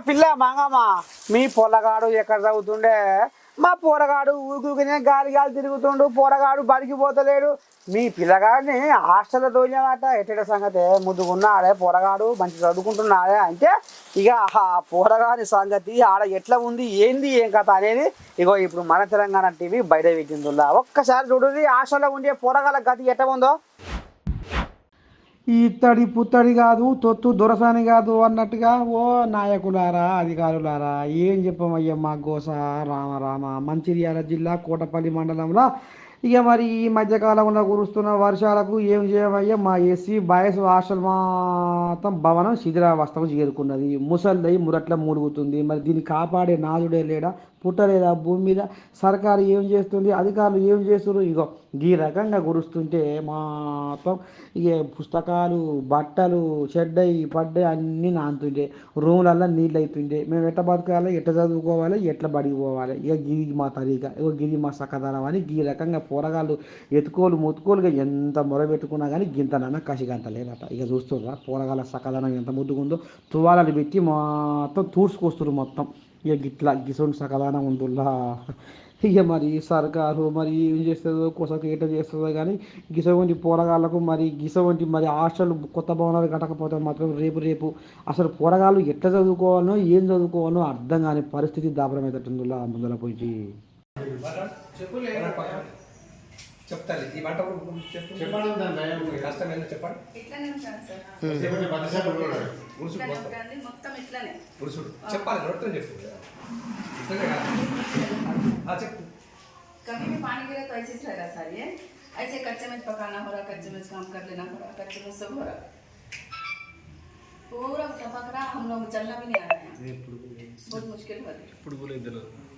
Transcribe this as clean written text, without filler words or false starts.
పిల్ల మంగమ్మ మీ పొలగాడు ఎక్కడ చదువుతుండే మా పోరగాడు ఊరుకునే గాలి గాలి తిరుగుతుండు పోరగాడు బడికి పోతలేడు మీ పిల్లగాడిని హాస్టల్లో తోలినమాట ఎట్టేట సంగతి ముద్దుకున్నాడే పోరగాడు మంచి చదువుకుంటున్నాడే అంటే ఇక ఆ పోరగాడి సంగతి ఆడ ఎట్లా ఉంది ఏంది ఏం కథ అనేది ఇగో ఇప్పుడు మన తెలంగాణ టీవీ బయట పెట్టిందిలా ఒక్కసారి చూడండి హాస్టల్లో ఉండే పోరగాళ్ళ గతి ఎట్లా ఉందో ఇత్తడి పుత్తడి కాదు తొత్తు దొరసాని కాదు అన్నట్టుగా ఓ నాయకులారా అధికారులారా ఏం చెప్పమయ్యా మా గోస రామ రామ మంచిర్యాల జిల్లా కోటపల్లి మండలంలో ఇక మరి ఈ మధ్యకాలంలో కురుస్తున్న వర్షాలకు ఏం చేయమయ్యా మా ఎస్సీ బాయ్స్ హాస్టల్ మొత్తం భవనం శిథిలావస్థకు చేరుకున్నది ముసలిదై మురట్ల మూడుగుతుంది మరి దీన్ని కాపాడే నాదుడే లేడా పుట్టలేదా భూమి మీద సర్కారు ఏం చేస్తుంది అధికారులు ఏం చేస్తున్నారు ఇగో ఈ రకంగా కురుస్తుంటే మొత్తం ఇక పుస్తకాలు బట్టలు చెడ్డయి పడ్డాయి అన్నీ నానుతుండే రూములల్లో నీళ్ళు అవుతుండే మేము ఎట్లా బతకాలి ఎట్లా చదువుకోవాలి ఎట్లా బడికి పోవాలి ఇక గిరి మా తరీగా ఇక గిరి మా సకదనం అని ఈ రకంగా పోరగాళ్ళు ఎత్తుకోలు మొత్తుకోలుగా ఎంత మొరబెట్టుకున్నా కానీ గింతనన్నా కసిగంత లేదట ఇక చూస్తుర్రా పోరగాళ్ళ సకదనం ఎంత ముద్దుగుందో తువాలని పెట్టి మొత్తం తూడ్చుకొస్తున్నారు మొత్తం ఇక గిట్లా గిసొంటి సకదనం ఉంటుందా ఇక మరి సర్కారు మరి ఏం చేస్తుందో కొసకు ఏట చేస్తుందో కానీ గిసవంటి పోరగాళ్ళకు మరి గిసవంటి మరి హాస్టల్ కొత్త భవనాలు కట్టకపోతే మాత్రం రేపు అసలు పోరగాళ్ళు ఎట్లా చదువుకోవాలనో ఏం చదువుకోవాలనో అర్థం కాని పరిస్థితి దాపరమవుతుందిలా ముందర పోయి చెప్తాను ఈ వంట చెప్పండి కష్టం ఏంటో చెప్పండి ఉరుసుడు చెప్పాలి నోటితో చెప్పు చెప్పు कभी भी पानी गिरे तो ऐसे ही रहेगा सर ये ऐसे कच्चे में पकाना हो रहा कच्चे में काम कर लेना हो रहा कच्चे में सब हो रहा पूरा पक रहा हम लोग चलना भी नहीं आ रहे हैं बहुत मुश्किल हो रही है